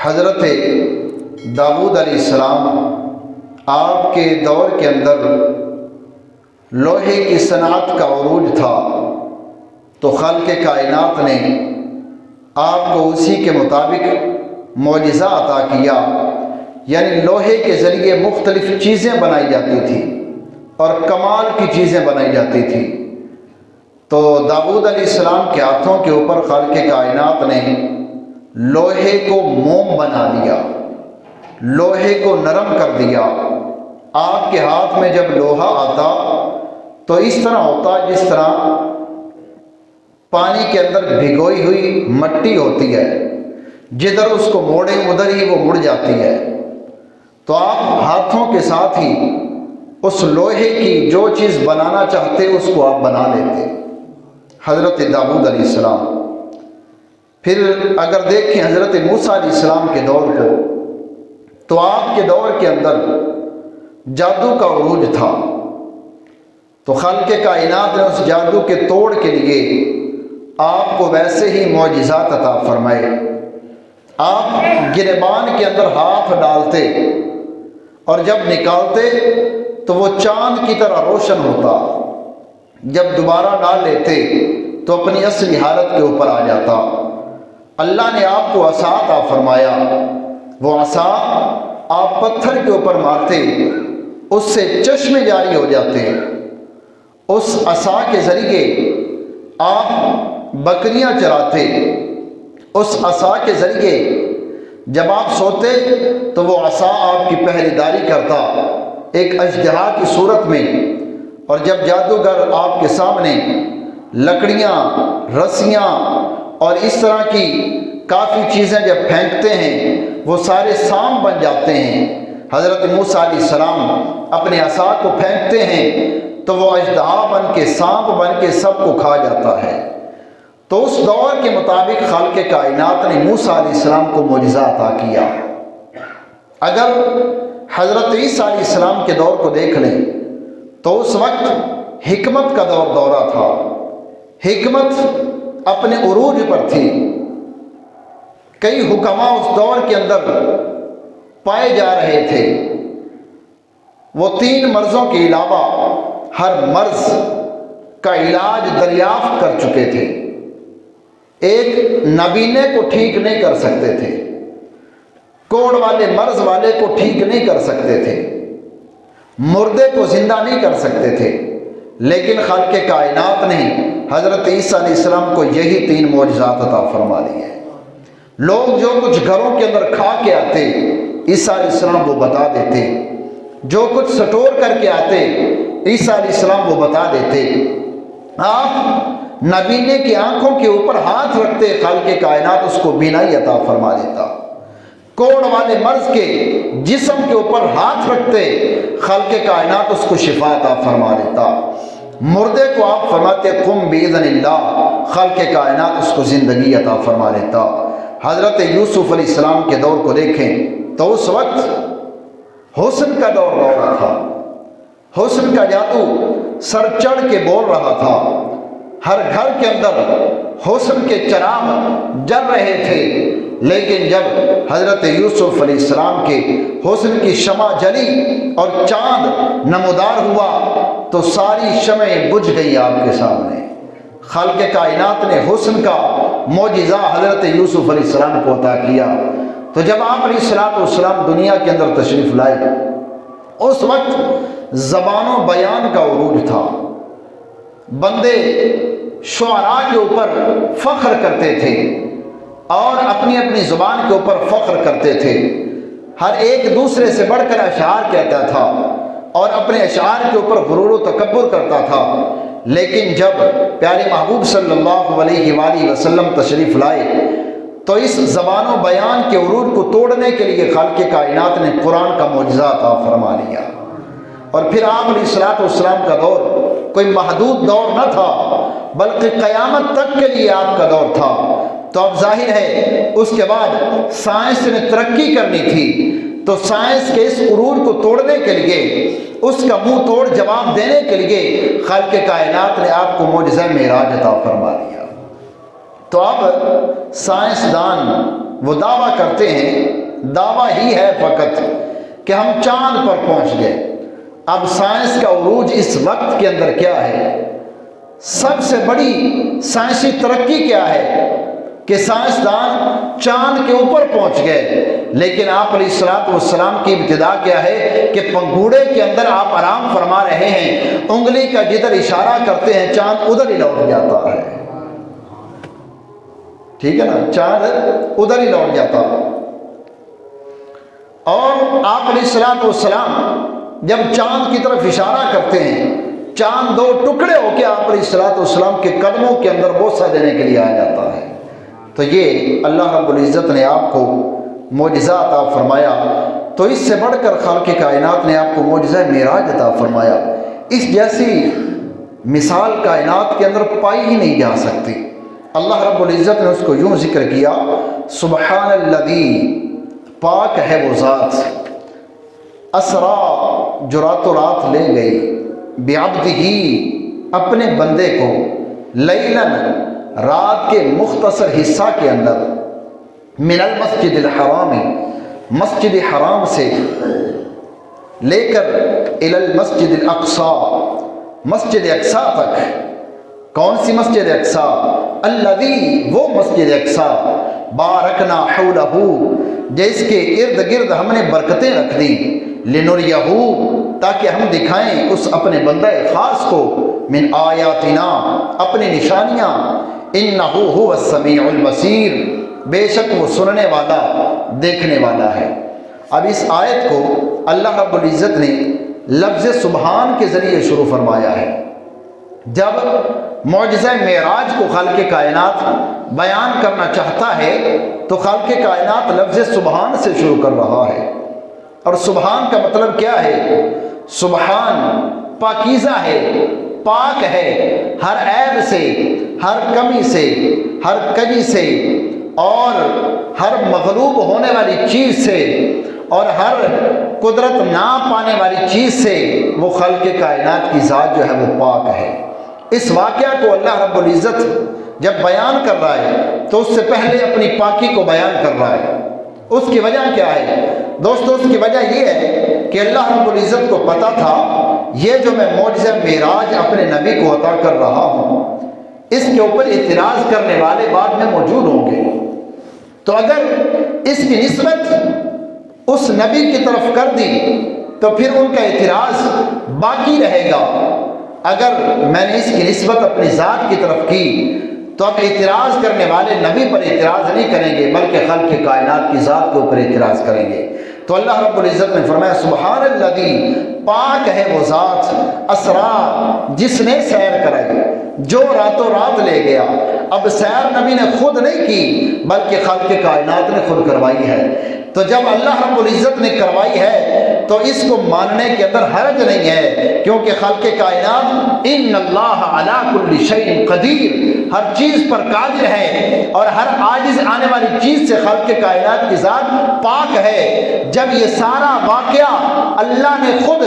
حضرت داؤد علیہ السلام آپ کے دور کے اندر لوہے کی صنعت کا عروج تھا، تو خالق کائنات نے آپ کو اسی کے مطابق معجزہ عطا کیا، یعنی لوہے کے ذریعے مختلف چیزیں بنائی جاتی تھیں اور کمال کی چیزیں بنائی جاتی تھیں۔ تو داؤد علیہ السلام کے ہاتھوں کے اوپر خالق کائنات نے لوہے کو موم بنا دیا، لوہے کو نرم کر دیا۔ آپ کے ہاتھ میں جب لوہا آتا تو اس طرح ہوتا جس طرح پانی کے اندر بھگوئی ہوئی مٹی ہوتی ہے، جدھر اس کو موڑے ادھر ہی وہ مڑ جاتی ہے۔ تو آپ ہاتھوں کے ساتھ ہی اس لوہے کی جو چیز بنانا چاہتے اس کو آپ بنا لیتے، حضرت داؤد علیہ السلام۔ پھر اگر دیکھیں حضرت موسیٰ علیہ السلام کے دور کو، تو آپ کے دور کے اندر جادو کا عروج تھا، تو خالق کائنات نے اس جادو کے توڑ کے لیے آپ کو ویسے ہی معجزات عطا فرمائے۔ آپ گریبان کے اندر ہاتھ ڈالتے اور جب نکالتے تو وہ چاند کی طرح روشن ہوتا، جب دوبارہ ڈال لیتے تو اپنی اصلی حالت کے اوپر آ جاتا۔ اللہ نے آپ کو عصا عطا فرمایا، وہ عصا آپ پتھر کے اوپر مارتے اس سے چشمے جاری ہو جاتے، اس عصا کے ذریعے آپ بکریاں چراتے، اس عصا کے ذریعے جب آپ سوتے تو وہ عصا آپ کی پہریداری کرتا ایک اژدہا کی صورت میں، اور جب جادوگر آپ کے سامنے لکڑیاں، رسیاں اور اس طرح کی کافی چیزیں جب پھینکتے ہیں وہ سارے سانپ بن جاتے ہیں۔ حضرت موسیٰ علیہ السلام اپنے عصا کو پھینکتے ہیں تو وہ اژدہا بن کے، سانپ بن کے سب کو کھا جاتا ہے۔ تو اس دور کے مطابق خالق کائنات نے موسیٰ علیہ السلام کو معجزہ عطا کیا۔ اگر حضرت عیسیٰ علیہ السلام کے دور کو دیکھ لیں تو اس وقت حکمت کا دورہ تھا، حکمت اپنے عروج پر تھی۔ کئی حکماء اس دور کے اندر پائے جا رہے تھے، وہ 3 مرضوں کے علاوہ ہر مرض کا علاج دریافت کر چکے تھے۔ ایک نابینے کو ٹھیک نہیں کر سکتے تھے، کوڑ والے مرض والے کو ٹھیک نہیں کر سکتے تھے، مردے کو زندہ نہیں کر سکتے تھے، لیکن خالق کائنات نے حضرت عیسیٰ علیہ السلام کو یہی 3 معجزات عطا فرما دی ہیں۔ لوگ جو کچھ گھروں کے اندر کھا کے آتے عیسیٰ علیہ السلام وہ بتا دیتے، جو کچھ سٹور کر کے آتے عیسیٰ علیہ السلام وہ بتا دیتے۔ آپ نابینے کی آنکھوں کے اوپر ہاتھ رکھتے، خالق کائنات اس کو بینائی عطا فرما دیتا۔ کوڑ والے مرض کے جسم کے اوپر ہاتھ رکھتے، خالق کائنات اس کو شفا عطا فرما دیتا۔ مردے کو آپ فرماتے قم باذن اللہ، خالق کائنات اس کو زندگی عطا فرما دیتا۔ حضرت یوسف علیہ السلام کے دور کو دیکھیں تو اس وقت حسن کا دور تھا، حسن کا جادو سر چڑھ کے بول رہا تھا، ہر گھر کے اندر حسن کے چراغ جل رہے تھے، لیکن جب حضرت یوسف علیہ السلام کے حسن کی شمع جلی اور چاند نمودار ہوا تو ساری شمعیں بجھ گئی آپ کے سامنے۔ خالق کائنات نے حسن کا معجزہ حضرت یوسف علیہ السلام کو عطا کیا۔ تو جب آپ علیہ السلام دنیا کے اندر تشریف لائے اس وقت زبان و بیان کا عروج تھا، بندے شعراء کے اوپر فخر کرتے تھے اور اپنی اپنی زبان کے اوپر فخر کرتے تھے، ہر ایک دوسرے سے بڑھ کر اشعار کہتا تھا اور اپنے اشعار کے اوپر غرور و تکبر کرتا تھا۔ لیکن جب پیارے محبوب صلی اللہ علیہ وآلہ وسلم تشریف لائے تو اس زبان و بیان کے عروج کو توڑنے کے لیے خالق کائنات نے قرآن کا معجزہ عطا فرما لیا۔ اور پھر آپ علیہ السلام کا دور کوئی محدود دور نہ تھا، بلکہ قیامت تک کے لیے آپ کا دور تھا۔ تو اب ظاہر ہے اس کے بعد سائنس نے ترقی کرنی تھی، تو سائنس کے اس عروج کو توڑنے کے لیے، اس کا منہ توڑ جواب دینے کے لیے خالق کائنات نے آپ کو معجزہ معراج عطا فرما دیا۔ تو اب سائنسدان وہ دعویٰ کرتے ہیں، دعویٰ ہی ہے فقط کہ ہم چاند پر پہنچ گئے۔ اب سائنس کا عروج اس وقت کے اندر کیا ہے؟ سب سے بڑی سائنسی ترقی کیا ہے کہ سائنسدان چاند کے اوپر پہنچ گئے، لیکن آپ علیہ الصلوۃ والسلام کی ابتدا کیا ہے کہ پنگھوڑے کے اندر آپ آرام فرما رہے ہیں، انگلی کا جدھر اشارہ کرتے ہیں چاند ادھر ہی لوٹ جاتا ہے، ٹھیک ہے نا، چاند ادھر ہی لوٹ جاتا ہے۔ اور آپ علیہ الصلوۃ والسلام جب چاند کی طرف اشارہ کرتے ہیں، چاند دو ٹکڑے ہو کے آپ علیہ الصلوۃ والسلام کے قدموں کے اندر بوسہ دینے کے لیے آ جاتا ہے۔ تو یہ اللہ رب العزت نے آپ کو معجزہ عطا فرمایا، تو اس سے بڑھ کر خالق کائنات نے آپ کو معجزہ معراج عطا فرمایا۔ اس جیسی مثال کائنات کے اندر پائی ہی نہیں جا سکتی۔ اللہ رب العزت نے اس کو یوں ذکر کیا، سبحان الذی، پاک ہے وہ ذات، اسرا، جو راتوں رات لے گئی، بعبدہ، اپنے بندے کو، لیلاً، رات کے مختصر حصہ کے اندر، من المسجد الحرام، مسجد حرام سے لے کر الی المسجد الاقصی، مسجد اقصی تک۔ کون سی مسجد اقصی؟ الذی، وہ مسجد اقصی، بارکنا حولہ، جس کے ارد گرد ہم نے برکتیں رکھ دی، لنریہ، تاکہ ہم دکھائیں اس اپنے بندہ خاص کو، من آیاتنا، اپنی نشانیاں، انہ هو السمیع البصیر، بے شک وہ سننے والا دیکھنے والا ہے۔ اب اس آیت کو اللہ رب العزت نے لفظ سبحان کے ذریعے شروع فرمایا ہے۔ جب معجزہ معراج کو خالق کائنات بیان کرنا چاہتا ہے تو خالق کائنات لفظ سبحان سے شروع کر رہا ہے۔ اور سبحان کا مطلب کیا ہے؟ سبحان پاکیزہ ہے، پاک ہے، ہر عیب سے، ہر کمی سے، ہر کجی سے، اور ہر مغلوب ہونے والی چیز سے، اور ہر قدرت نہ پانے والی چیز سے وہ خلق کائنات کی ذات جو ہے وہ پاک ہے۔ اس واقعہ کو اللہ رب العزت جب بیان کر رہا ہے تو اس سے پہلے اپنی پاکی کو بیان کر رہا ہے۔ اس کی وجہ کیا ہے دوستو؟ اس کی وجہ یہ ہے کہ اللہ رب العزت کو پتا تھا یہ جو میں معجزہ معراج اپنے نبی کو عطا کر رہا ہوں، اس کے اوپر اعتراض کرنے والے بعد میں موجود ہوں گے، تو اگر اس کی نسبت اس نبی کی طرف کر دی تو پھر ان کا اعتراض باقی رہے گا۔ اگر میں نے اس کی نسبت اپنی ذات کی طرف کی تو اب اعتراض کرنے والے نبی پر اعتراض نہیں کریں گے بلکہ خلق کائنات کی ذات کے اوپر اعتراض کریں گے۔ تو اللہ رب العزت نے فرمایا سبحان الذی، پاک ہے وہ ذات، اسرا، جس نے سیر کرائی، جو راتوں رات لے گیا۔ اب سیر نبی نے خود نہیں کی بلکہ خالق کائنات نے خود کروائی ہے۔ تو جب اللہ رب العزت نے کروائی ہے تو اس کو ماننے کے اندر حرج نہیں ہے، کیونکہ خالق کائنات ان اللہ علی کل شیء قدیر، ہر چیز پر قادر ہے اور ہر عاجز آنے والی چیز سے خالق کائنات کی ذات پاک ہے۔ جب یہ سارا واقعہ اللہ نے خود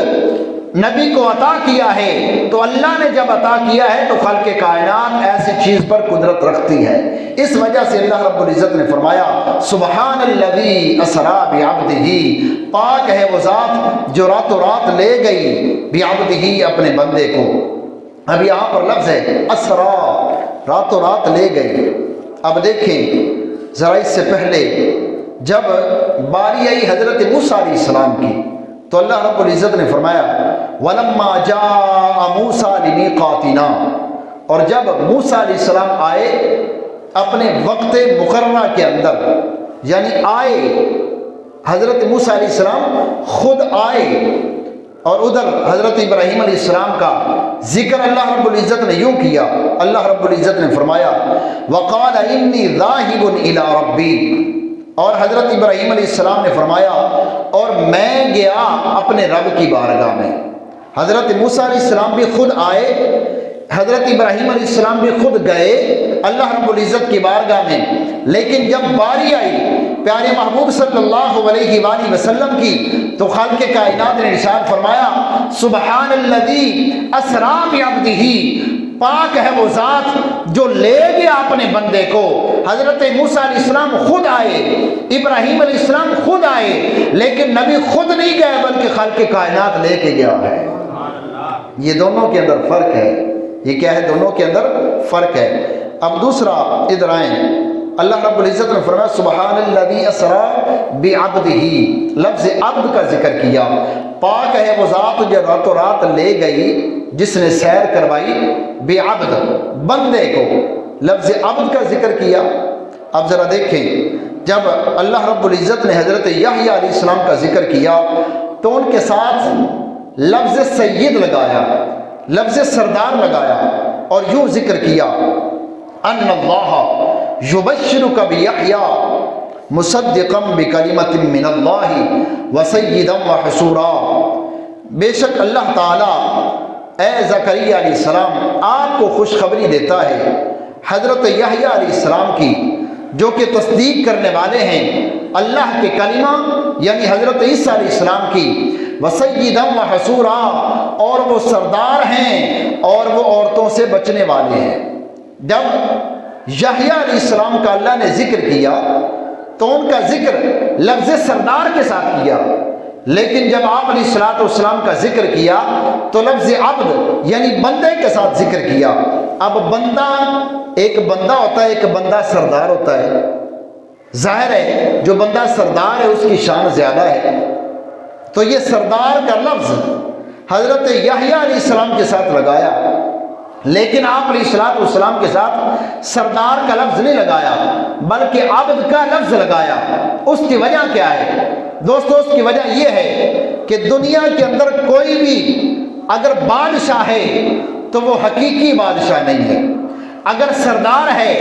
نبی کو عطا کیا ہے تو اللہ نے جب عطا کیا ہے تو خالق کائنات ایسی چیز پر قدرت رکھتی ہے۔ اس وجہ سے اللہ رب العزت نے فرمایا سبحان الذی اسرا بعبدہ، پاک ہے وہ ذات جو راتوں رات لے گئی بعبدہ، اپنے بندے کو۔ اب یہاں پر لفظ ہے اسرا، راتوں رات لے گئی۔ اب دیکھیں ذرا اس سے پہلے جب باری آئی حضرت موسیٰ علیہ السلام کی تو اللہ رب العزت نے فرمایا وَلَمَّا جَاءَ مُوسَىٰ لِمِيقَاتِنَا، اور جب موسیٰ علیہ السلام آئے اپنے وقت مقررہ کے اندر، یعنی آئے حضرت موسیٰ علیہ السلام خود آئے، اور ادھر حضرت ابراہیم علیہ السلام کا ذکر اللہ رب العزت نے یوں کیا، اللہ رب العزت نے فرمایا وَقَالَ إِنِّي ذَاهِبٌ إِلَىٰ رَبِّي، اور حضرت ابراہیم علیہ السلام نے فرمایا اور میں گیا اپنے رب کی بارگاہ میں۔ حضرت موسیٰ علیہ السلام بھی خود آئے، حضرت ابراہیم علیہ السلام بھی خود گئے اللہ رب العزت کی بارگاہ میں، لیکن جب باری آئی پیارے محبوب صلی اللہ علیہ وآلہ وسلم کی تو خالق کائنات نے ارشاد فرمایا سبحان الذی اسرا بعبدہ، پاک ہے وہ ذات جو لے گیا اپنے بندے کو۔ حضرت موسیٰ علیہ السلام خود آئے، ابراہیم علیہ السلام خود آئے، لیکن نبی خود نہیں گئے بلکہ خالق کائنات لے کے گیا ہے۔ یہ دونوں کے اندر فرق ہے۔ یہ کیا ہے؟ دونوں کے اندر فرق ہے۔ اب دوسرا ادھر آئیں، اللہ رب العزت نے فرمایا سبحان الذی اسری بعبدہ، لفظ عبد کا ذکر کیا۔ پاک ہے وہ ذات جو راتوں رات لے گئی، جس نے سیر کروائی بعبد، بندے کو، لفظ عبد کا ذکر کیا۔ اب ذرا دیکھیں، جب اللہ رب العزت نے حضرت یحییٰ علیہ السلام کا ذکر کیا تو ان کے ساتھ لفظ سید لگایا، لفظ سردار لگایا، اور یوں ذکر کیا ان اللہ یبشرک بیحییٰ مصدقا بکلمۃ من اللہ وسیدا وحصورا، بے شک اللہ تعالیٰ اے زکریا علیہ السلام آپ کو خوشخبری دیتا ہے حضرت یحییٰ علیہ السلام کی، جو کہ تصدیق کرنے والے ہیں اللہ کے کلمہ یعنی حضرت عیسیٰ علیہ السلام کی، وسیدا وحصورا، اور وہ سردار ہیں اور وہ عورتوں سے بچنے والے ہیں۔ جب یحییٰ علیہ السلام کا اللہ نے ذکر کیا تو ان کا ذکر لفظ سردار کے ساتھ کیا، لیکن جب آپ علیہ الصلوۃ والسلام کا ذکر کیا تو لفظ عبد یعنی بندے کے ساتھ ذکر کیا۔ اب بندہ ایک بندہ ہوتا ہے، ایک بندہ سردار ہوتا ہے۔ ظاہر ہے جو بندہ سردار ہے اس کی شان زیادہ ہے، تو یہ سردار کا لفظ حضرت یحییٰ علیہ السلام کے ساتھ لگایا، لیکن آپ علیہ الصلوۃ والسلام کے ساتھ سردار کا لفظ نہیں لگایا بلکہ عبد کا لفظ لگایا۔ اس کی وجہ کیا ہے دوستو؟ اس کی وجہ یہ ہے کہ دنیا کے اندر کوئی بھی اگر بادشاہ ہے تو وہ حقیقی بادشاہ نہیں ہے، اگر سردار ہے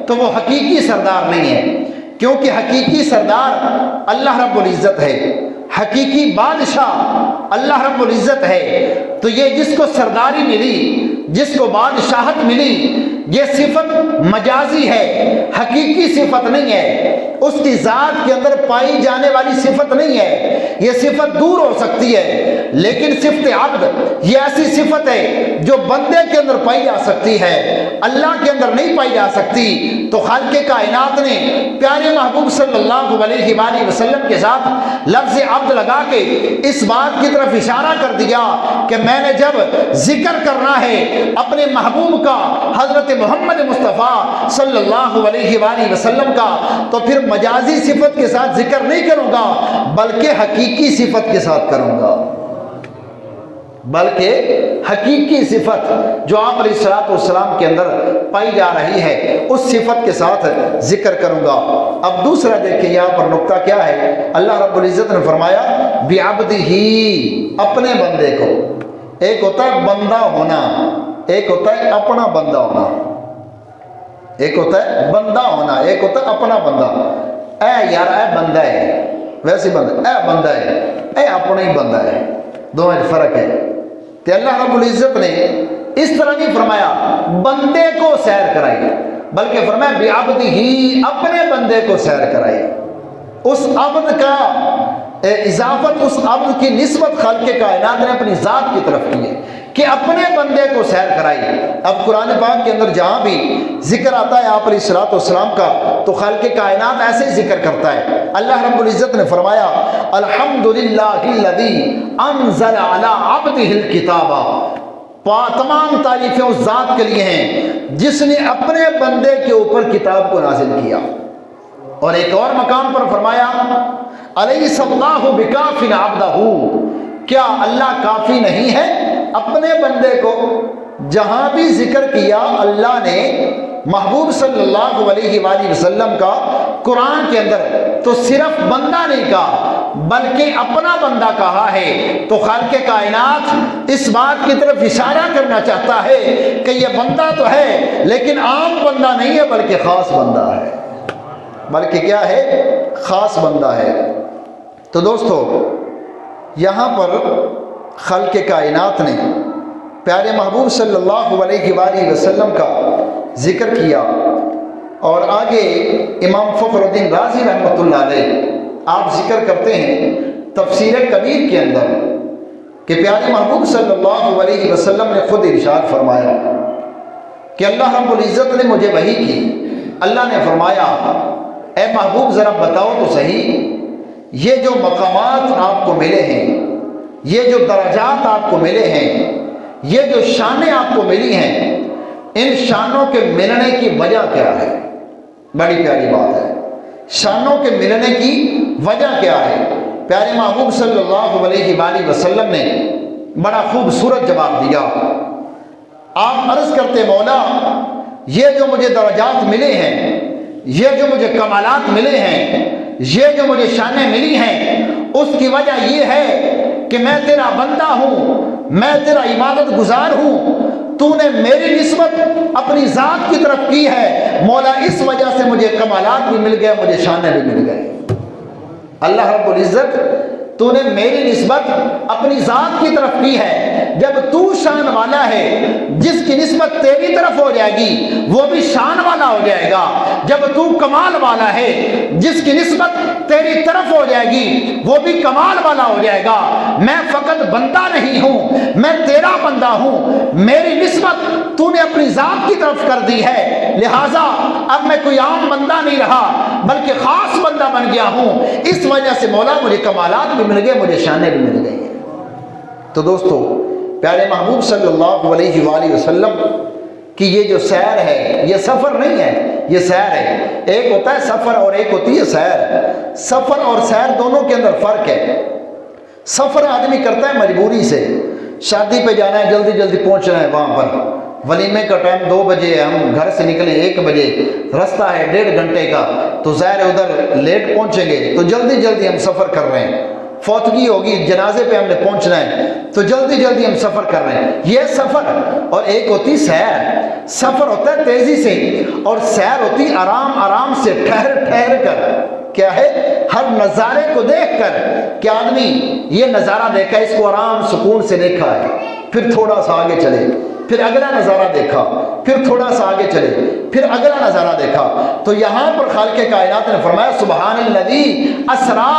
تو وہ حقیقی سردار نہیں ہے، کیونکہ حقیقی سردار اللہ رب العزت ہے، حقیقی بادشاہ اللہ رب العزت ہے۔ تو یہ جس کو سرداری ملی، جس کو بادشاہت ملی، یہ صفت مجازی ہے، حقیقی صفت نہیں ہے، اس کی ذات کے اندر پائی جانے والی صفت نہیں ہے، یہ صفت دور ہو سکتی ہے، لیکن صفت عبد یہ ایسی صفت ہے جو بندے کے اندر پائی جا سکتی ہے، اللہ کے اندر نہیں پائی جا سکتی۔ تو خالق کائنات نے پیارے محبوب صلی اللہ علیہ وآلہ وسلم کے ساتھ لفظ عبد لگا کے اس بات کی طرف اشارہ کر دیا کہ میں نے جب ذکر کرنا ہے اپنے محبوب کا، حضرت محمد مصطفیٰ صلی اللہ علیہ وآلہ وسلم کا، تو پھر مجازی صفت کے ساتھ ذکر نہیں کروں گا بلکہ حقیقی صفت کے ساتھ کروں گا، بلکہ حقیقی صفت جو آپ علیہ الصلوۃ والسلام کے اندر پائی جا رہی ہے اس صفت کے ساتھ ذکر کروں گا۔ اب دوسرا دیکھیں یہاں پر نقطہ کیا ہے، اللہ رب العزت نے فرمایا بعبدہ، اپنے بندے کو۔ ایک ہوتا ہے بندہ ہونا، ایک ہوتا ہے اپنا بندہ ہونا، ایک ہوتا ہے بندہ ہونا، ایک ہوتا ہے اپنا بندہ۔ اے یار اے بندہ ہے، ویسے بندہ، اے بندہ ہے، اے اپنا ہی بندہ ہے، دونوں میں فرق ہے۔ تو اللہ رب العزت نے اس طرح نہیں فرمایا بندے کو سیر کرائی، بلکہ فرمایا بعبدہ، اپنے بندے کو سیر کرائی۔ اس عبد کا اضافت، اس عبد کی نسبت خالق کائنات نے اپنی ذات کی طرف کی ہے کہ اپنے بندے کو سیر کرائی۔ اب قرآن پاک کے اندر جہاں بھی ذکر آتا ہے آپ علیہ الصلوۃ والسلام کا تو خالق کائنات ایسے ہی ذکر کرتا ہے۔ اللہ رب العزت نے فرمایا الحمدللہ الذی انزل علی عبدہ الکتاب، تمام تعریفیں اس ذات کے لیے ہیں جس نے اپنے بندے کے اوپر کتاب کو نازل کیا۔ اور ایک اور مقام پر فرمایا الیس اللہ بکاف عبدہ، کیا اللہ کافی نہیں ہے اپنے بندے کو؟ جہاں بھی ذکر کیا اللہ نے محبوب صلی اللہ علیہ وآلہ وسلم کا قرآن کے اندر تو صرف بندہ نہیں کہا بلکہ اپنا بندہ کہا ہے۔ تو خالق کائنات اس بات کی طرف اشارہ کرنا چاہتا ہے کہ یہ بندہ تو ہے لیکن عام بندہ نہیں ہے بلکہ خاص بندہ ہے، بلکہ کیا ہے؟ خاص بندہ ہے۔ تو دوستو یہاں پر خالق کائنات نے پیارے محبوب صلی اللہ علیہ وآلہ وسلم کا ذکر کیا، اور آگے امام فخر الدین رازی رحمۃ اللہ علیہ آپ ذکر کرتے ہیں تفسیر کبیر کے اندر کہ پیارے محبوب صلی اللہ علیہ وسلم نے خود ارشاد فرمایا کہ اللہ رب العزت نے مجھے وحی کی، اللہ نے فرمایا اے محبوب ذرا بتاؤ تو صحیح، یہ جو مقامات آپ کو ملے ہیں، یہ جو درجات آپ کو ملے ہیں، یہ جو شانیں آپ کو ملی ہیں، ان شانوں کے ملنے کی وجہ کیا ہے؟ بڑی پیاری بات ہے، شانوں کے ملنے کی وجہ کیا ہے؟ پیارے محبوب صلی اللہ علیہ وآلہ وسلم نے بڑا خوبصورت جواب دیا۔ آپ عرض کرتے مولا یہ جو مجھے درجات ملے ہیں، یہ جو مجھے کمالات ملے ہیں، یہ جو مجھے شانیں ملی ہیں، اس کی وجہ یہ ہے کہ میں تیرا بندہ ہوں، میں تیرا عبادت گزار ہوں، تو نے میری نسبت اپنی ذات کی طرف کی ہے مولا، اس وجہ سے مجھے کمالات بھی مل گئے، مجھے شانیں بھی مل گئے۔ اللہ رب العزت تو نے میری نسبت اپنی ذات کی طرف کی ہے۔ جب تو شان والا ہے، جس کی نسبت تیری طرف ہو جائے گی وہ بھی شان والا ہو جائے گا۔ جب تو کمال والا ہے، جس کی نسبت تیری طرف ہو جائے گی وہ بھی کمال والا ہو جائے گا۔ میں فقط بندہ نہیں ہوں، میں تیرا بندہ ہوں، میری نسبت تو نے اپنی ذات کی طرف کر دی ہے، لہٰذا اب میں کوئی عام بندہ نہیں رہا بلکہ خاص بندہ بن گیا ہوں۔ اس وجہ سے مولا مجھے کمالات بھی مل گئے، مجھے شانیں بھی مل گئی ہیں۔ تو دوستو پیارے محبوب صلی اللہ علیہ وآلہ وسلم کی یہ جو سیر ہے، یہ سفر نہیں ہے، یہ سیر ہے۔ ایک ہوتا ہے سفر اور ایک ہوتی ہے سیر۔ سفر اور سیر دونوں کے اندر فرق ہے۔ سفر آدمی کرتا ہے مجبوری سے، شادی پہ جانا ہے، جلدی جلدی پہنچنا ہے وہاں پر، ولیمے کا ٹائم 2 بجے ہے، ہم گھر سے نکلیں 1 بجے، رستہ ہے 1.5 گھنٹے کا، تو ظاہر ادھر لیٹ پہنچیں گے تو جلدی جلدی ہم سفر کر رہے ہیں۔ فوتگی ہوگی، جنازے پہ ہم نے پہنچنا ہے تو جلدی جلدی ہم سفر کر رہے ہیں، یہ سفر۔ اور ایک ہوتی سیر۔ سفر ہوتا ہے تیزی سے اور سیر ہوتی آرام آرام سے، ٹھہر ٹھہر کر۔ کیا ہے؟ ہر نظارے کو دیکھ کر کہ آدمی یہ نظارہ دیکھا، اس کو آرام سکون سے دیکھا ہے، پھر تھوڑا سا آگے چلے، پھر اگلا نظارہ دیکھا، پھر تھوڑا سا آگے چلے، پھر اگلا نظارہ دیکھا۔ تو یہاں پر خالق کائنات نے فرمایا سبحان الذی اسرا،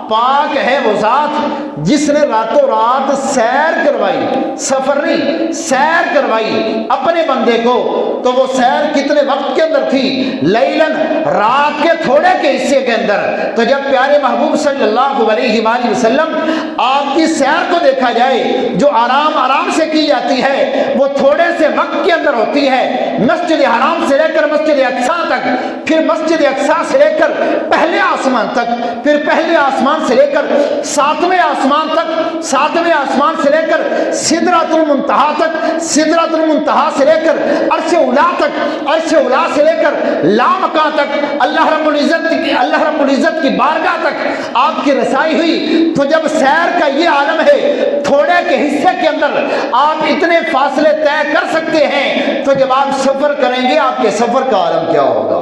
پاک ہے وہ ذات جس نے راتوں رات سیر کروائی، سفر نہیں، سیر کروائی اپنے بندے کو۔ تو وہ سیر کتنے وقت کے اندر تھی؟ لیلن، رات کے تھوڑے کے حصے کے اندر۔ تو جب پیارے محبوب صلی اللہ علیہ وآلہ وسلم آپ کی سیر کو دیکھا جائے جو آرام آرام سے کی جاتی ہے، وہ تھوڑے سے وقت کے اندر ہوتی ہے۔ مسجد حرام سے لے کر مسجد اقصیٰ تک، پھر مسجد اقصیٰ سے لے کر پہلے آسمان تک، پھر پہلے آسمان سے لے کر 7ویں آسمان تک، 7ویں آسمان سے لے کر سدرۃ المنتہا تک، سدرۃ المنتہا سے لے کر عرش اولیٰ تک، عرش اولیٰ سے لے کر لامکاں تک، اللہ رب العزت کی بارگاہ تک آپ کی رسائی ہوئی۔ تو جب سیر کا یہ عالم ہے، تھوڑے کے حصے کے اندر آپ اتنے فاصلے طے کر سکتے ہیں، تو جب آپ سفر کریں گے آپ کے سفر کا عالم کیا ہوگا؟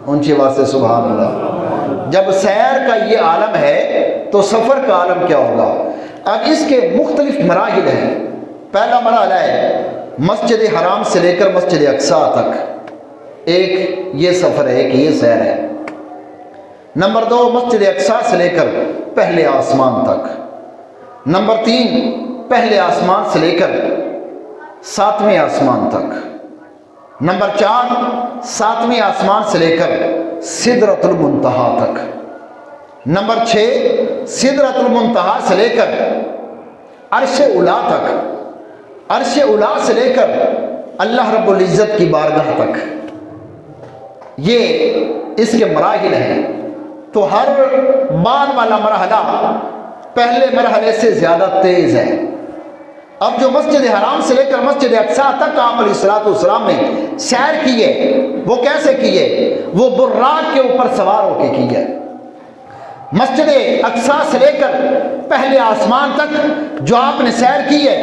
اونچی آواز سے سبحان اللہ۔ جب سیر کا یہ عالم ہے تو سفر کا عالم کیا ہوگا؟ اب اس کے مختلف مراحل ہیں۔ پہلا مرحلہ ہے مسجد حرام سے لے کر مسجد اقصیٰ تک، ایک یہ سفر ہے، ایک یہ سیر ہے۔ نمبر 2 مسجد اقصیٰ سے لے کر پہلے آسمان تک۔ نمبر 3 پہلے آسمان سے لے کر 7ویں آسمان تک۔ نمبر 4 7ویں آسمان سے لے کر سدرۃ المنتہا تک۔ نمبر 6 سدرۃ المنتہا سے لے کر عرش اولیٰ تک، عرش اولیٰ سے لے کر اللہ رب العزت کی بارگاہ تک۔ یہ اس کے مراحل ہیں۔ تو ہر بعد والا مرحلہ پہلے مرحلے سے زیادہ تیز ہے۔ اب جو مسجد حرام سے لے کر مسجد اقصیٰ تک آپ علیہ الصلوۃ والسلام نے سیر کی ہے، وہ کیسے کی ہے؟ وہ براق کے اوپر سوار ہو کے کی ہے۔ مسجد اقصیٰ سے لے کر پہلے آسمان تک جو آپ نے سیر کی ہے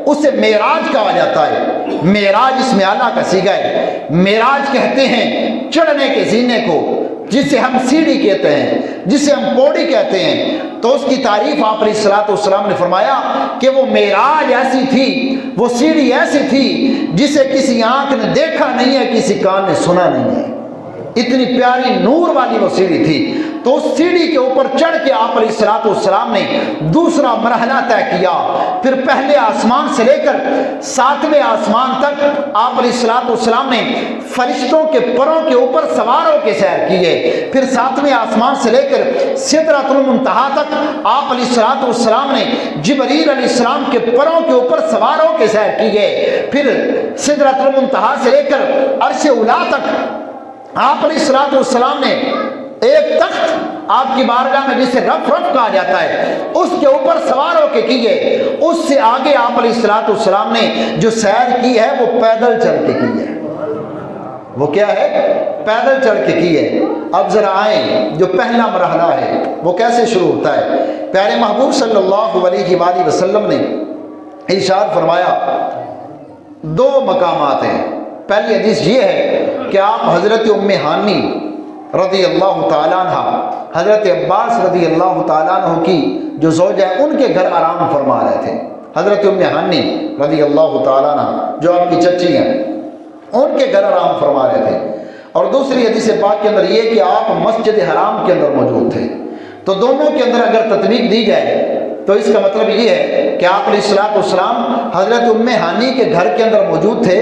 اسے معراج کہا جاتا ہے۔ معراج اسم اعلیٰ کا صیغہ ہے۔ معراج کہتے ہیں چڑھنے کے زینے کو، جسے ہم سیڑھی کہتے ہیں، جسے ہم پوڑی کہتے ہیں۔ تو اس کی تعریف آپ علیہ الصلوۃ والسلام نے فرمایا کہ وہ معراج ایسی تھی، وہ سیڑھی ایسی تھی جسے کسی آنکھ نے دیکھا نہیں ہے، کسی کان نے سنا نہیں ہے، اتنی پیاری نور والی وہ سیڑھی تھی۔ تو اس سیڑھی کے اوپر چڑھ کے آپ علیہ الصلوۃ والسلام نے دوسرا مرحلہ طے کیا. پھر پہلے آسمان سے لے کر 7ویں آسمان تک آپ علیہ الصلوۃ والسلام نے فرشتوں کے پروں کے اوپر سوار ہو کے سیر کیے. پھر 7ویں آسمان سے لے کر سدرۃ المنتہا تک آپ علیہ الصلوۃ والسلام نے جبریل علیہ السلام کے پروں کے اوپر سوار ہو کے سیر کیے. پھر سدرۃ المنتہا سے لے کر عرش اولی تک آپ علیہ الصلوۃ والسلام نے ایک تخت آپ کی بارگاہ میں جسے رف کہا جاتا ہے اس کے اوپر سوار ہو کے کیے. اس سے آگے آپ علیہ الصلوۃ والسلام نے جو سیر کی ہے وہ پیدل چل کے کی ہے. وہ کیا ہے؟ پیدل چل کے کی ہے. اب ذرا آئیں جو پہلا مرحلہ ہے وہ کیسے شروع ہوتا ہے. پیارے محبوب صلی اللہ علیہ وآلہ وسلم نے ارشاد فرمایا 2 مقامات ہیں. پہلی حدیث یہ ہے کہ آپ حضرت ام ہانی رضی اللہ تعالیٰ عنہ، حضرت عباس رضی اللہ تعالیٰ عنہ کی جو زوجہ ہے ان کے گھر آرام فرما رہے تھے. حضرت ام ہانی رضی اللہ تعالیٰ عنہ جو آپ کی چچی ہیں ان کے گھر آرام فرما رہے تھے. اور دوسری حدیث پاک کے اندر یہ کہ آپ مسجد حرام کے اندر موجود تھے. تو دونوں کے اندر اگر تطبیق دی جائے تو اس کا مطلب یہ ہے کہ آپ علیہ الصلوۃ والسلام حضرت ام ہانی کے گھر کے اندر موجود تھے.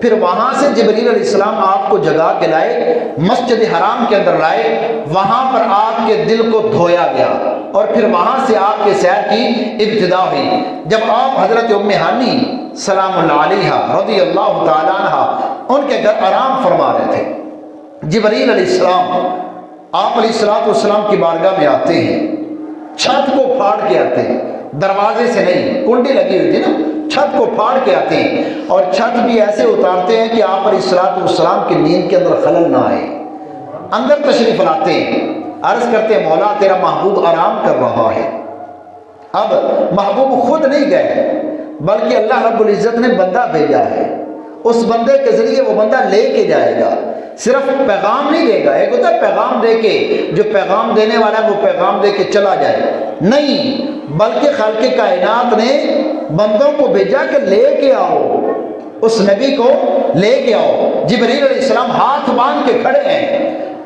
پھر وہاں سے جبریل علیہ السلام آپ کو جگا کے لائے، مسجد حرام کے اندر لائے، وہاں پر آپ کے دل کو دھویا گیا اور پھر وہاں سے آپ کے سیر کی ابتدا ہوئی. جب آپ حضرت ام ہانی سلام اللہ علیہ رضی اللہ تعالیٰ عنہ ان کے گھر آرام فرما رہے تھے، جبریل علیہ السلام آپ علیہ الصلوۃ والسلام کی بارگاہ میں آتے ہیں. چھت کو پھاڑ کے آتے ہیں، دروازے سے نہیں، کنڈی لگی ہوئی تھی نا، چھت کو پھاڑ کے آتے ہیں اور چھت بھی ایسے اتارتے ہیں کہ آپ علیہ الصلوۃ والسلام کی نیند کے اندر خلل نہ آئے. اندر تشریف لاتے ہیں، عرض کرتے ہیں مولا تیرا محبوب آرام کر رہا ہے. اب محبوب خود نہیں گئے بلکہ اللہ رب العزت نے بندہ بھیجا ہے. اس بندے کے ذریعے وہ بندہ لے کے جائے گا، صرف پیغام نہیں دے گا. ایک ہوتا ہے پیغام دے کے، جو پیغام دینے والا ہے وہ پیغام دے کے چلا جائے، نہیں، بلکہ خالق کائنات نے بندوں کو بھیجا کہ لے کے آؤ، اس نبی کو لے کے آؤ. جبریل علیہ السلام ہاتھ باندھ کے کھڑے ہیں،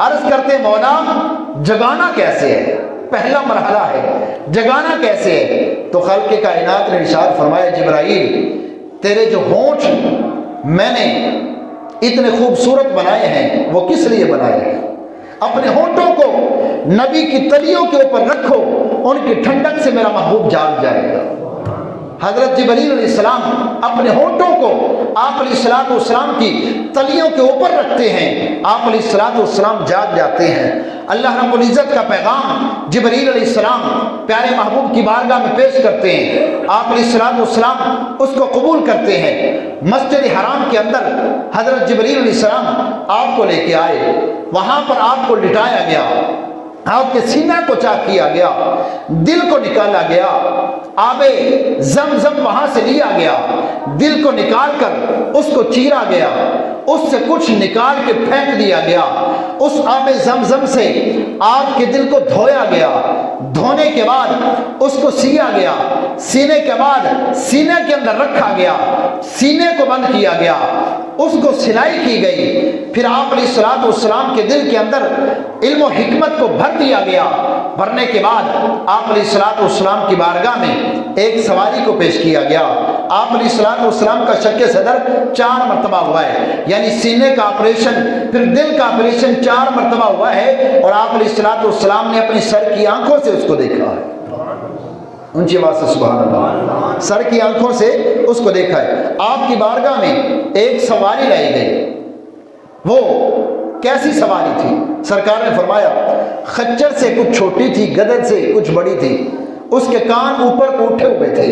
عرض کرتے مولا جگانا کیسے ہے؟ پہلا مرحلہ ہے، جگانا کیسے ہے؟ تو خالق کائنات نے ارشاد فرمایا جبرائیل تیرے جو ہونٹ میں نے اتنے خوبصورت بنائے ہیں وہ کس لیے بنائے ہیں؟ اپنے ہونٹوں کو نبی کی تلیوں کے اوپر رکھو، ان کی ٹھنڈک سے میرا محبوب جاگ جائے گا. حضرت جبریل علیہ السلام اپنے ہونٹوں کو آپ علیہ الصلوۃ والسلام کی تلیوں کے اوپر رکھتے ہیں، آپ علیہ الصلوۃ والسلام جاگ جاتے ہیں. اللہ رب العزت کا پیغام جبریل علیہ السلام پیارے محبوب کی بارگاہ میں پیش کرتے ہیں، آپ علیہ الصلوۃ والسلام اس کو قبول کرتے ہیں. مسجد حرام کے اندر حضرت جبریل علیہ السلام آپ کو لے کے آئے، وہاں پر آپ کو لٹایا گیا، آپ کے سینہ کو چاک کیا گیا، دل کو نکالا گیا، آب زمزم وہاں سے لیا گیا، دل کو نکال کر اس کو چیرا گیا، اس سے کچھ نکال کے پھینک دیا گیا، اس آب زمزم سے آپ کے دل کو دھویا گیا، دھونے کے بعد اس کو سیا گیا، سینے کے بعد سینے کے اندر رکھا گیا، سینے کو بند کیا گیا، اس کو سلائی کی گئی. پھر آپ علیہ الصلوۃ والسلام کے دل کے اندر علم و حکمت کو بھر دیا گیا. بھرنے کے بعد آپ علیہ الصلوۃ والسلام کی بارگاہ میں ایک سواری کو پیش کیا گیا. آپ علیہ الصلوۃ والسلام کا شق صدر 4 مرتبہ ہوا ہے، یعنی سینے کا آپریشن پھر دل کا آپریشن 4 مرتبہ ہوا ہے، اور آپ علیہ الصلوۃ والسلام نے اپنی سر کی آنکھوں سے اس کو دیکھا ہے. اونچی آواز سے سبحان اللہ. سر کی آنکھوں سے اس کو دیکھا ہے. آپ کی بارگاہ میں ایک سواری لائی گئی. وہ کیسی سواری تھی؟ سرکار نے فرمایا خچر سے کچھ چھوٹی تھی، گدر سے کچھ بڑی تھی، اس کے کان اوپر کو اٹھے ہوئے تھے،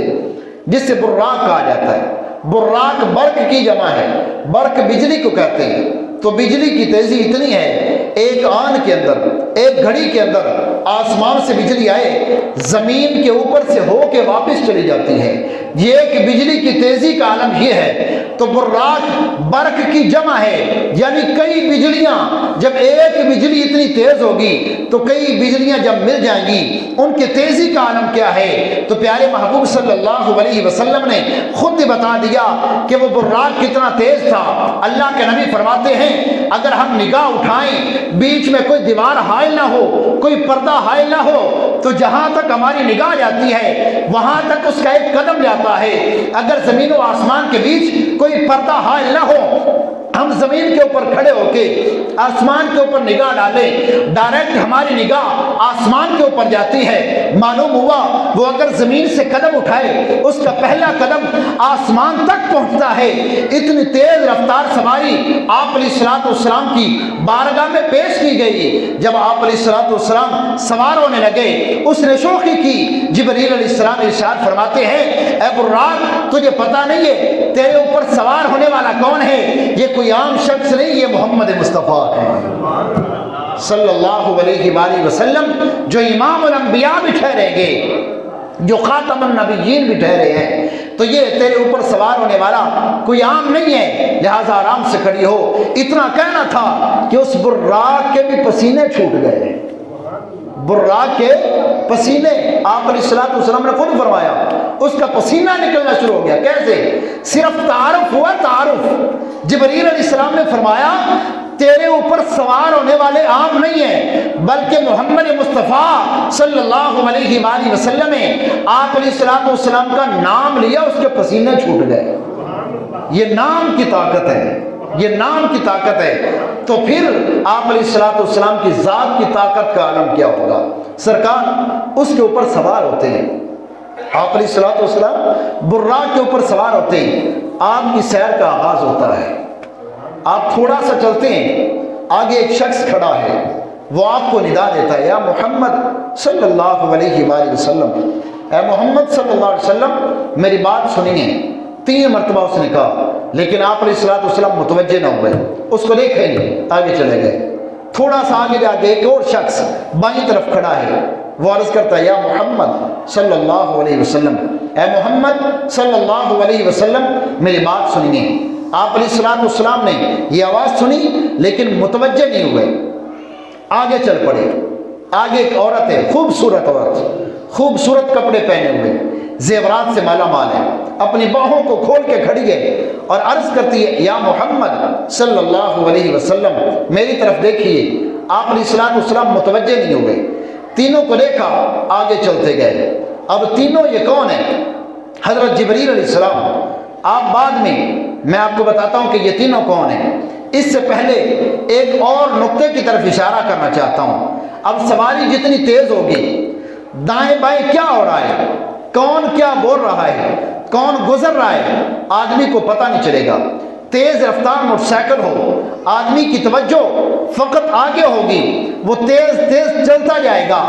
جس سے براق کہا جاتا ہے. براق برق کی جمع ہے، برق بجلی کو کہتے ہیں. تو بجلی کی تیزی اتنی ہے، ایک آن کے اندر، ایک گھڑی کے اندر آسمان سے بجلی آئے، زمین کے اوپر سے ہو کے واپس چلی جاتی ہے. یہ ایک بجلی کی تیزی کا عالم یہ ہے۔ تو براق برق کی جمع ہے، یعنی کئی بجلیاں، جب ایک بجلی اتنی تیز ہوگی تو کئی بجلیاں جب مل جائیں گی، ان کی تیزی کا عالم کیا ہے؟ تو پیارے محبوب صلی اللہ علیہ وسلم نے خود ہی بتا دیا کہ وہ براق کتنا تیز تھا۔ اللہ کے نبی فرماتے ہیں اگر ہم نگاہ اٹھائیں، بیچ میں کوئی دیوار حائل نہ ہو، کوئی پردہ حائل نہ ہو، تو جہاں تک ہماری نگاہ جاتی ہے وہاں تک اس کا ایک قدم جاتا ہے۔ اگر زمین و آسمان کے بیچ کوئی پردہ حائل نہ ہو، ہم زمین کے اوپر کھڑے ہو کے آسمان کے اوپر نگاہ ڈالیں، ڈائریکٹ ہماری نگاہ آسمان کے اوپر جاتی ہے۔ معلوم ہوا وہ اگر زمین سے قدم اٹھائے اس کا پہلا قدم آسمان تک پہنچتا ہے۔ اتنی تیز رفتار سواری آپ علیہ الصلوۃ والسلام کی بارگاہ میں پیش کی گئی۔ جب آپ علیہ الصلوۃ والسلام سوار ہونے لگے، اس نے شوخی کی۔ جبریل علیہ السلام ارشاد فرماتے ہیں اے براق، تجھے پتہ نہیں ہے تیرے اوپر سوار ہونے والا کون ہے؟ یہ کوئی عام شخص نہیں، یہ محمد مصطفیٰ ہے صلی اللہ علیہ وآلہ وسلم، جو امام الانبیاء بھی ٹھہرے گے، جو خاتم النبیین بھی ٹھہرے ہیں۔ تو یہ تیرے اوپر سوار ہونے والا کوئی عام نہیں ہے، لہذا آرام سے کھڑی ہو۔ اتنا کہنا تھا کہ اس براق کے بھی پسینے چھوٹ گئے۔ براق کے پسینے، آپ علیہ الصلوۃ والسلام نے خود فرمایا اس کا پسینہ نکلنا شروع ہو گیا۔ کیسے؟ صرف تعارف ہوا، تعارف۔ جبریل علیہ السلام نے فرمایا تیرے اوپر سوار ہونے والے عام نہیں ہیں، بلکہ محمد مصطفیٰ صلی اللہ علیہ وآلہ وسلم نے آپ علیہ الصلوۃ والسلام کا نام لیا، اس کے پسینے چھوٹ گئے۔ یہ نام کی طاقت ہے، یہ نام کی طاقت ہے۔ تو پھر آپ علیہ الصلوۃ والسلام کی ذات کی طاقت کا عالم کیا ہوگا؟ سرکار اس کے اوپر سوار ہوتے ہیں، آپ علیہ الصلوۃ والسلام براق کے اوپر سوار ہوتے ہیں۔ آپ کی سیر کا آغاز ہوتا ہے، آپ تھوڑا سا چلتے ہیں، آگے ایک شخص کھڑا ہے، وہ آپ کو ندا دیتا ہے یا محمد صلی اللہ علیہ وآلہ وسلم، اے محمد صلی اللہ علیہ وسلم میری بات سنیے۔ 3 مرتبہ اس نے کہا، لیکن آپ علیہ الصلوۃ والسلام متوجہ نہ ہوئے، اس کو دیکھے نہیں، آگے چلے گئے۔ تھوڑا سا آگے جا کے ایک اور شخص بائیں طرف کھڑا ہے، وہ عرض کرتا ہے یا محمد صلی اللہ علیہ وسلم، اے محمد صلی اللہ علیہ وسلم میری بات سنیے۔ آپ علیہ الصلوۃ والسلام نے یہ آواز سنی لیکن متوجہ نہیں ہوئے، آگے چل پڑے۔ آگے ایک عورت ہے، خوبصورت عورت، خوبصورت کپڑے پہنے ہوئے، زیورات سے مالا مال ہے، اپنی باہوں کو کھول کے کھڑی ہے اور عرض کرتی ہے یا محمد صلی اللہ علیہ وسلم میری طرف دیکھیے۔ آپ علیہ الصلوۃ والسلام متوجہ نہیں ہوئے، تینوں کو دیکھا، آگے چلتے گئے۔ اب تینوں یہ کون ہیں؟ حضرت جبریل علیہ السلام۔ آپ بعد میں آپ کو بتاتا ہوں کہ یہ تینوں کون ہیں۔ اس سے پہلے ایک اور نقطے کی طرف اشارہ کرنا چاہتا ہوں۔ اب سواری جتنی تیز ہوگی، دائیں بائیں کیا ہو رہا ہے، کون کیا بول رہا ہے، کون گزر رہا ہے، آدمی کو پتہ نہیں چلے گا۔ تیز رفتار موٹر سائیکل ہو، آدمی کی توجہ فقط آگے ہوگی، وہ تیز تیز چلتا جائے گا،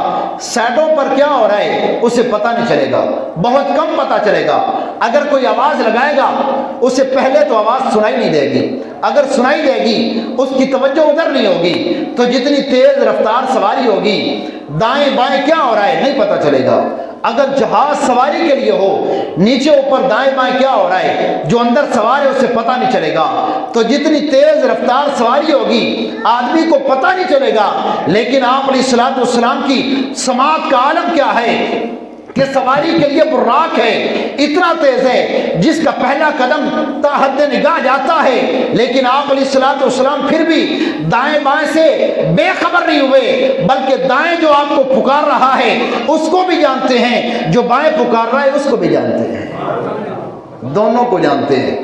سائڈوں پر کیا ہو رہا ہے اسے پتہ نہیں چلے گا، بہت کم پتہ چلے گا۔ اگر کوئی آواز لگائے گا اسے پہلے تو آواز سنائی نہیں دے گی، اگر سنائی دے گی اس کی توجہ ادھر نہیں ہوگی، تو جتنی تیز رفتار سواری ہوگی دائیں بائیں کیا ہو رہا ہے نہیں پتہ چلے گا۔ اگر جہاز سواری کے لیے ہو، نیچے اوپر دائیں بائیں کیا ہو رہا ہے، جو اندر سوار ہے اسے پتہ نہیں چلے گا۔ تو جتنی تیز رفتار سواری ہوگی آدمی کو پتہ نہیں چلے گا۔ لیکن آپ علیہ الصلوۃ والسلام کی سماعت کا عالم کیا ہے کہ سواری کے لیے براق ہے، اتنا تیز ہے جس کا پہلا قدم تا حد نگاہ جاتا ہے، لیکن آپ علیہ الصلوۃ والسلام پھر بھی دائیں بائیں سے بے خبر نہیں ہوئے، بلکہ دائیں جو آپ کو پکار رہا ہے اس کو بھی جانتے ہیں، جو بائیں پکار رہا ہے اس کو بھی جانتے ہیں، دونوں کو جانتے ہیں۔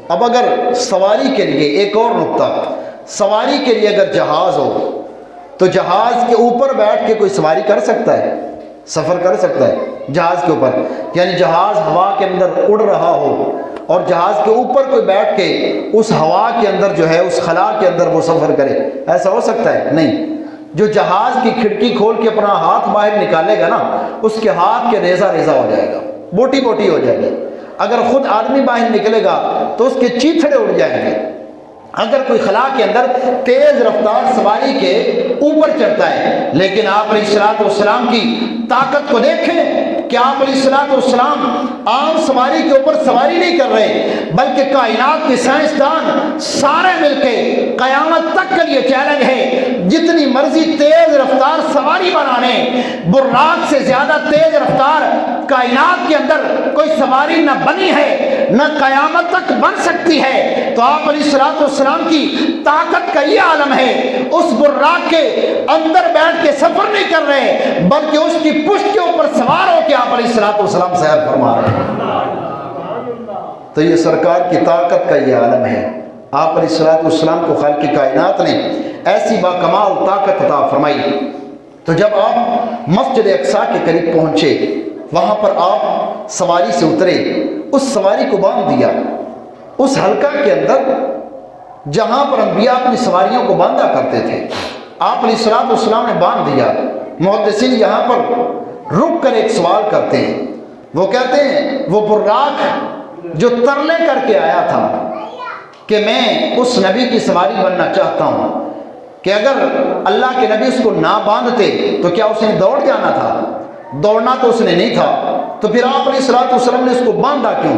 اب اگر سواری کے لیے ایک اور نقطہ، سواری کے لیے اگر جہاز ہو تو جہاز کے اوپر بیٹھ کے کوئی سواری کر سکتا ہے، سفر کر سکتا ہے جہاز کے اوپر، یعنی جہاز ہوا کے اندر اڑ رہا ہو اور جہاز کے اوپر کوئی بیٹھ کے اس ہوا کے اندر جو ہے اس خلا کے اندر وہ سفر کرے، ایسا ہو سکتا ہے؟ نہیں۔ جو جہاز کی کھڑکی کھول کے اپنا ہاتھ باہر نکالے گا نا، اس کے ہاتھ کے ریزہ ریزہ ہو جائے گا، بوٹی بوٹی ہو جائے گی۔ اگر خود آدمی باہر نکلے گا تو اس کے چیتھڑے اڑ جائیں گے۔ اگر کوئی خلا کے اندر تیز رفتار سواری کے اوپر چڑھتا ہے، لیکن آپ علیہ الصلوۃ والسلام کی طاقت کو دیکھیں، کہ آپ علیہ الصلوۃ والسلام عام سواری کے اوپر سواری نہیں کر رہے، بلکہ کائنات کے سائنسدان سارے مل کے قیامت تک کے لیے چیلنج ہے، جتنی مرضی تیز رفتار سواری بنانے، براق سے زیادہ تیز رفتار کائنات کے اندر کوئی سواری نہ بنی ہے نہ قیامت تک بن سکتی ہے، تو آپ علیہ الصلوۃ والسلام کی طاقت کا یہ عالم ہے، اس براق کے اندر بیٹھ کے سفر نہیں کر رہے بلکہ اس کی پشت کے اوپر سوار ہو کے آپ علیہ الصلوۃ والسلام سیر فرما رہے ہیں۔ تو یہ سرکار کی طاقت کا یہ عالم ہے۔ آپ علیہ الصلوۃ والسلام کو خالق کائنات نے ایسی باکمال طاقت عطا فرمائی۔ تو جب آپ مسجد اقصیٰ کے قریب پہنچے، وہاں پر آپ سواری سے اترے، اس سواری کو باندھ دیا اس حلقہ کے اندر جہاں پر انبیاء اپنی سواریوں کو باندھا کرتے تھے، آپ علیہ الصلوۃ والسلام نے باندھ دیا۔ محدثین یہاں پر رک کر ایک سوال کرتے ہیں، وہ کہتے ہیں وہ براق جو ترلے کر کے آیا تھا کہ میں اس نبی کی سواری بننا چاہتا ہوں، کہ اگر اللہ کے نبی اس کو نہ باندھتے تو کیا اس نے دوڑ جانا تھا؟ دوڑنا تو اس نے نہیں تھا، تو پھر آپ علیہ الصلوۃ والسلام نے اس کو باندھا کیوں؟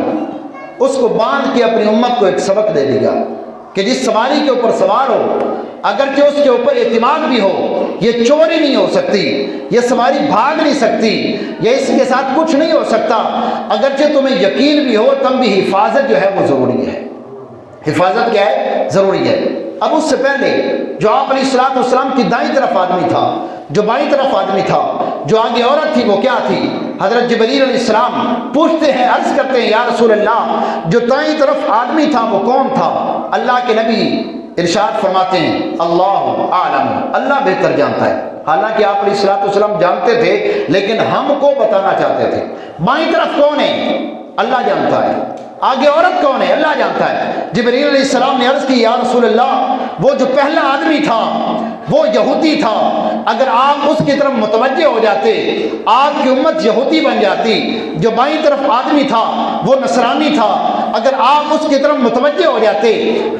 اس کو باندھ کے اپنی امت کو ایک سبق دے دیا کہ جس سواری کے اوپر سوار ہو، اگرچہ اس کے اوپر اعتماد بھی ہو، یہ چوری نہیں ہو سکتی، یہ سواری بھاگ نہیں سکتی، یہ اس کے ساتھ کچھ نہیں ہو سکتا، اگرچہ تمہیں یقین بھی ہو تب بھی حفاظت جو ہے وہ ضروری ہے۔ حفاظت کیا ہے؟ ضروری ہے۔ اب اس سے پہلے جو آپ علیہ الصلوۃ والسلام کی دائیں طرف آدمی تھا، جو بائیں طرف آدمی تھا، جو آگے عورت تھی، وہ کیا تھی؟ حضرت جبریل علیہ السلام پوچھتے ہیں، عرض کرتے ہیں، یا رسول اللہ جو دائیں طرف آدمی تھا وہ کون تھا؟ اللہ کے نبی ارشاد فرماتے ہیں اللہ عالم، اللہ بہتر جانتا ہے۔ حالانکہ آپ علیہ الصلوۃ والسلام جانتے تھے لیکن ہم کو بتانا چاہتے تھے۔ بائیں طرف کون ہے؟ اللہ جانتا ہے۔ آگے عورت کون ہے؟ اللہ جانتا ہے۔ جبریل علیہ السلام نے عرض کی، یا رسول اللہ وہ جو پہلا آدمی تھا وہ یہودی تھا، اگر آپ اس کی طرف متوجہ ہو جاتے آپ کی امت یہودی بن جاتی۔ جو بائیں طرف آدمی تھا وہ نصرانی تھا، اگر آپ اس کی طرف متوجہ ہو جاتے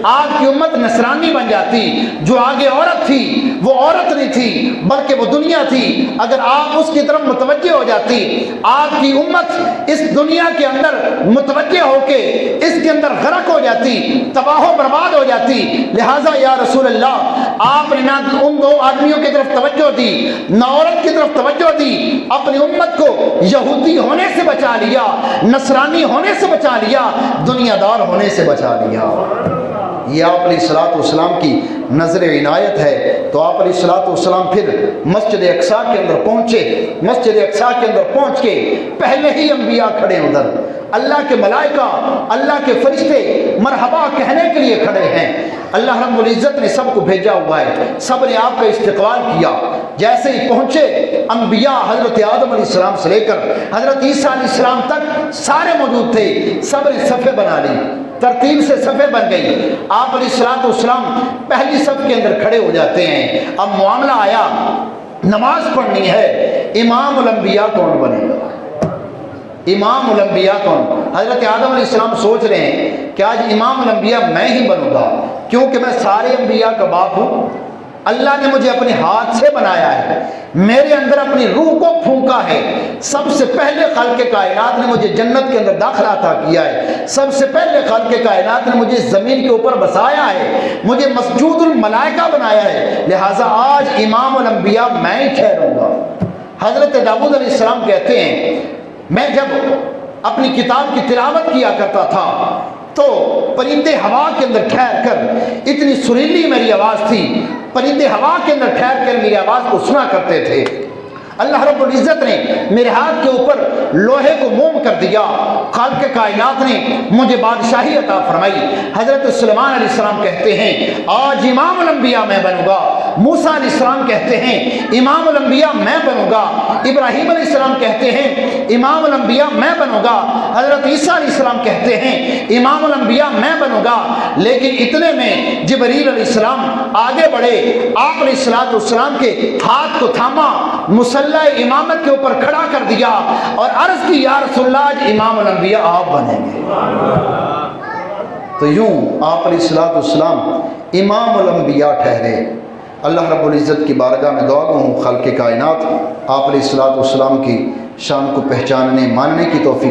آپ کی امت نصرانی بن جاتی۔ جو آگے عورت تھی وہ عورت نہیں تھی بلکہ وہ دنیا تھی، اگر آپ اس کی طرف متوجہ ہو جاتی آپ کی امت اس دنیا کے اندر متوجہ ہو کے اس کے اندر غرق ہو جاتی، تباہ و برباد ہو جاتی۔ لہٰذا یا رسول اللہ آپ نے نہ ان دو آدمیوں کی طرف توجہ دی نہ عورت کی طرف توجہ دی، اپنی امت کو یہودی ہونے سے بچا لیا، نصرانی ہونے سے بچا لیا، دنیا دار ہونے سے بچا لیا۔ یہ آپ علیہ الصلوۃ والسلام کی نظر عنایت ہے۔ تو آپ علیہ الصلوۃ والسلام پھر مسجد اقصیٰ کے اندر پہنچے۔ مسجد اقصیٰ کے اندر پہنچ کے پہلے ہی انبیاء کھڑے ادھر، اللہ کے ملائکہ اللہ کے فرشتے مرحبا کہنے کے لیے کھڑے ہیں۔ اللہ رب العزت نے سب کو بھیجا ہوا ہے، سب نے آپ کا استقبال کیا۔ جیسے ہی پہنچے انبیاء حضرت آدم علیہ السلام سے لے کر حضرت عیسیٰ علیہ السلام تک سارے موجود تھے، سب نے صفیں بنا لی، ترتیب سے صفیں بن گئی۔ آپ علیہ الصلوۃ والسلام پہلی صف کے اندر کھڑے ہو جاتے ہیں۔ اب معاملہ آیا، نماز پڑھنی ہے، امام الانبیاء کون بنے گا؟ امام الانبیاء کون؟ حضرت آدم علیہ السلام سوچ رہے ہیں کہ آج امام الانبیاء میں ہی بنوں گا، کیونکہ میں سارے انبیاء کا باپ ہوں، اللہ نے مجھے اپنے ہاتھ سے بنایا ہے، میرے اندر اپنی روح کو پھونکا ہے، سب سے پہلے خالق کائنات نے مجھے جنت کے اندر داخلہ عطا کیا ہے، سب سے پہلے خالق کائنات نے مجھے زمین کے اوپر بسایا ہے، مجھے مسجود الملائکہ بنایا ہے، لہٰذا آج امام الانبیاء میں ہی ٹھہروں گا۔ حضرت داؤد علیہ السلام کہتے ہیں میں جب اپنی کتاب کی تلاوت کیا کرتا تھا تو پرندے ہوا کے اندر ٹھہر کر، اتنی سریلی میری آواز تھی، پرندے ہوا کے اندر ٹھہر کر میری آواز کو سنا کرتے تھے۔ اللہ رب العزت نے میرے ہاتھ کے اوپر لوہے کو موم کر دیا، خالق کائنات نے مجھے بادشاہی عطا فرمائی۔ حضرت سلیمان علیہ السلام کہتے ہیں آج امام الانبیاء میں بنوں گا، موسیٰ علیہ السلام کہتے ہیں امام الانبیاء میں بنوں گا، ابراہیم علیہ السلام کہتے ہیں امام الانبیاء میں بنوں گا، حضرت عیسیٰ علیہ السلام کہتے ہیں امام الانبیاء میں بنوں گا۔ لیکن اتنے میں جبریل علیہ السلام آگے بڑھے، آپ علیہ الصلوۃ والسلام کے ہاتھ کو تھاما، مصلی امامت کے اوپر کھڑا کر دیا اور عرض کی یا رسول اللہ آج امام الانبیاء آپ بنیں گے۔ تو یوں آپ علیہ الصلوۃ والسلام امام الانبیاء ٹھہرے۔ اللہ رب العزت کی بارگاہ میں دعا گو ہوں خالق کائنات آپ علیہ الصلوۃ والسلام کی شان کو پہچاننے ماننے کی توفیق